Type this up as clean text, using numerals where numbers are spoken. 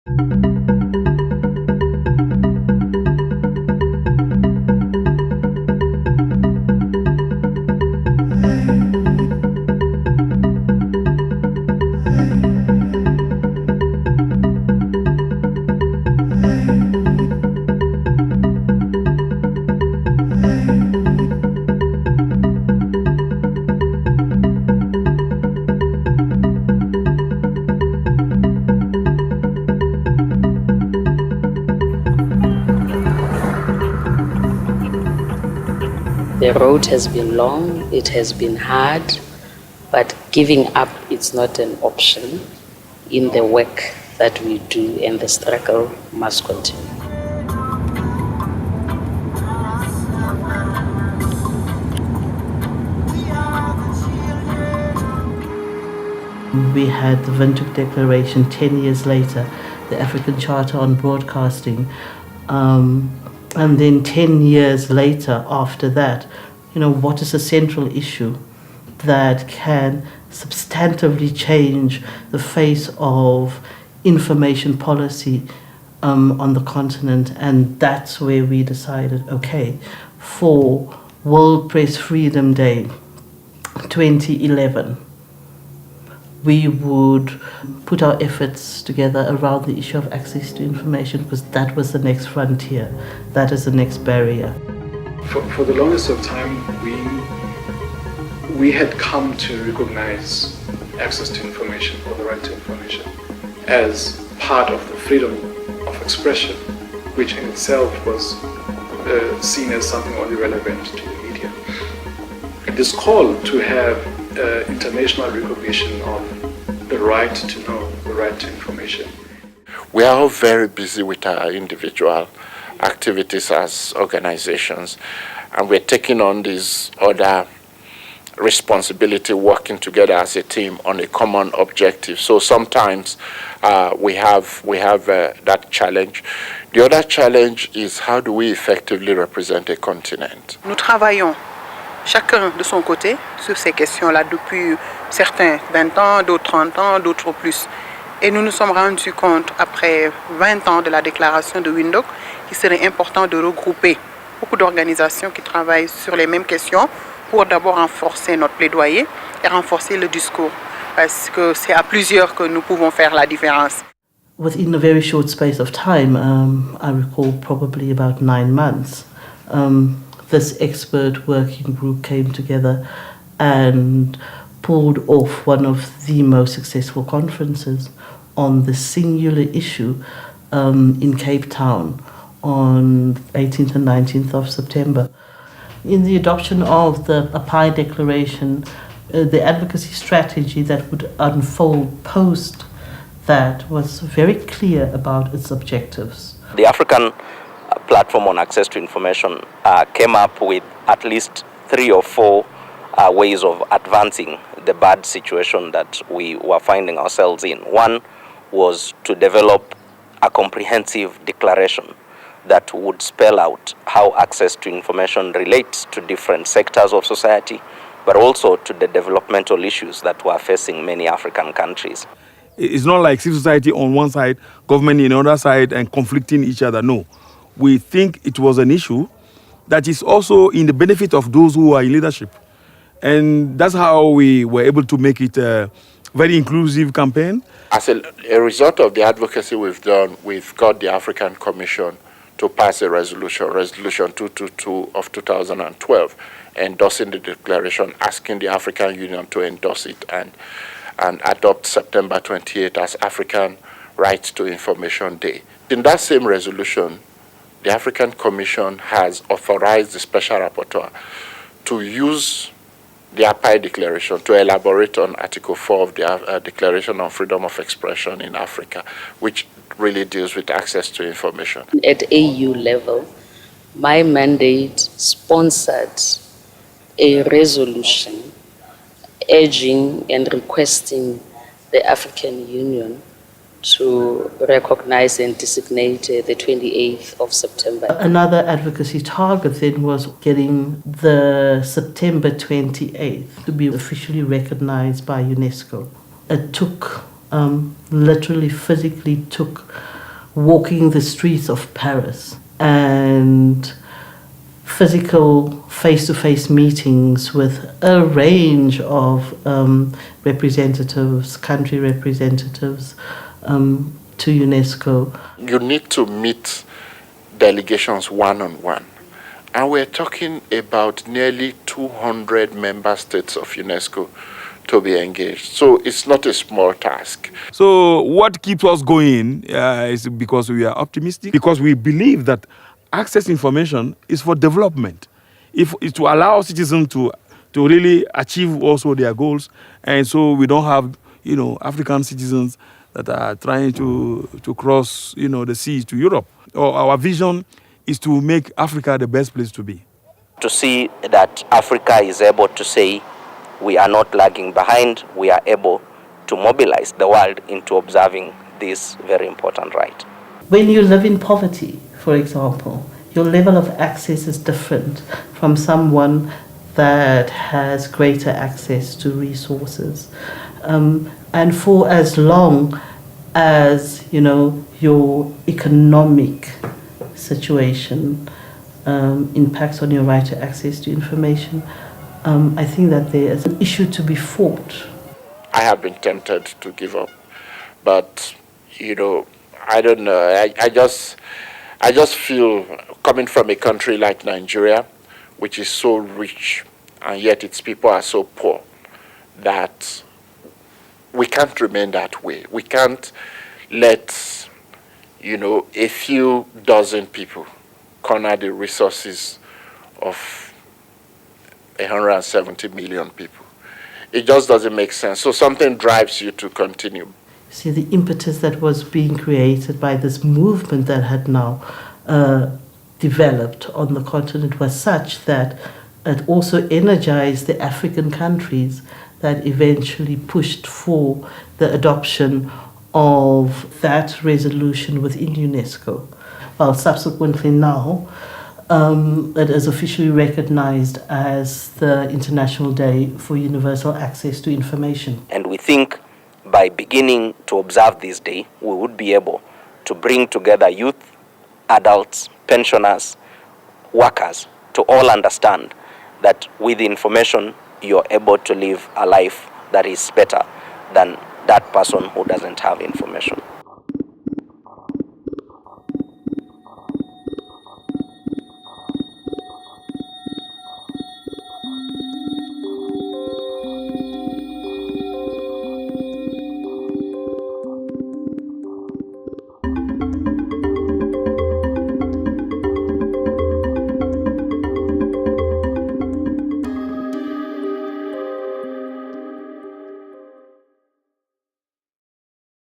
The road has been long, it has been hard, but giving up is not an option in the work that we do, and the struggle must continue. We had the Windhoek Declaration 10 years later, the African Charter on Broadcasting, and then 10 years later after that, what is a central issue that can substantively change the face of information policy on the continent? And that's where we decided, okay, for World Press Freedom Day 2011, we would put our efforts together around the issue of access to information, because that was the next frontier, that is the next barrier. For the longest of time, we had come to recognize access to information, or the right to information, as part of the freedom of expression, which in itself was seen as something only relevant to the media. This call to have international recognition of the right to know, the right to information. We are all very busy with our individual activities as organizations, and we're taking on this other responsibility, working together as a team on a common objective. So sometimes we have that challenge. The other challenge is, how do we effectively represent a continent? Nous travaillons chacun de son côté sur ces questions-là depuis certains 20 ans, d'autres 30 ans, d'autres plus. Et nous nous sommes rendus compte, après 20 ans de la déclaration de Windhoek, qu'il serait important de regrouper beaucoup d'organisations qui travaillent sur les mêmes questions pour d'abord renforcer notre plaidoyer et renforcer le discours, parce que c'est à plusieurs que nous pouvons faire la différence. Within a very short space of time, I recall probably about 9 months, this expert working group came together and pulled off one of the most successful conferences on the singular issue in Cape Town on 18th and 19th of September. In the adoption of the APAI declaration, the advocacy strategy that would unfold post that was very clear about its objectives. The African Platform on Access to Information came up with at least 3 or 4 ways of advancing the bad situation that we were finding ourselves in. One was to develop a comprehensive declaration that would spell out how access to information relates to different sectors of society, but also to the developmental issues that were facing many African countries. It's not like civil society on one side, government on the other side, and conflicting each other. No. We think it was an issue that is also in the benefit of those who are in leadership. And that's how we were able to make it a very inclusive campaign. As a result of the advocacy we've done, we've got the African Commission to pass a resolution 222 of 2012, endorsing the declaration, asking the African Union to endorse it and adopt September 28 as African Right to Information Day. In that same resolution, the African Commission has authorized the Special Rapporteur to use the APAI Declaration to elaborate on Article 4 of the Declaration on Freedom of Expression in Africa, which really deals with access to information. At AU level, my mandate sponsored a resolution urging and requesting the African Union to recognize and designate the 28th of September. Another advocacy target then was getting the September 28th to be officially recognized by UNESCO. It took literally physically took walking the streets of Paris and physical face-to-face meetings with a range of representatives, country representatives to UNESCO. You need to meet delegations one-on-one. And we're talking about nearly 200 member states of UNESCO to be engaged. So it's not a small task. So what keeps us going is because we are optimistic, because we believe that access to information is for development. If it's to allow citizens to really achieve also their goals, and so we don't have, African citizens that are trying to cross, the seas to Europe. Our vision is to make Africa the best place to be. To see that Africa is able to say we are not lagging behind, we are able to mobilize the world into observing this very important right. When you live in poverty, for example, your level of access is different from someone that has greater access to resources. And for as long as, your economic situation impacts on your right to access to information, I think that there is an issue to be fought. I have been tempted to give up, but I don't know. I just feel, coming from a country like Nigeria, which is so rich and yet its people are so poor, that we can't remain that way. We can't let a few dozen people corner the resources of 170 million people. It just doesn't make sense. So something drives you to continue. See, the impetus that was being created by this movement that had now developed on the continent was such that it also energized the African countries that eventually pushed for the adoption of that resolution within UNESCO. Well, subsequently now, it is officially recognized as the International Day for Universal Access to Information. And we think by beginning to observe this day, we would be able to bring together youth, adults, pensioners, workers, to all understand that with information, you're able to live a life that is better than that person who doesn't have information.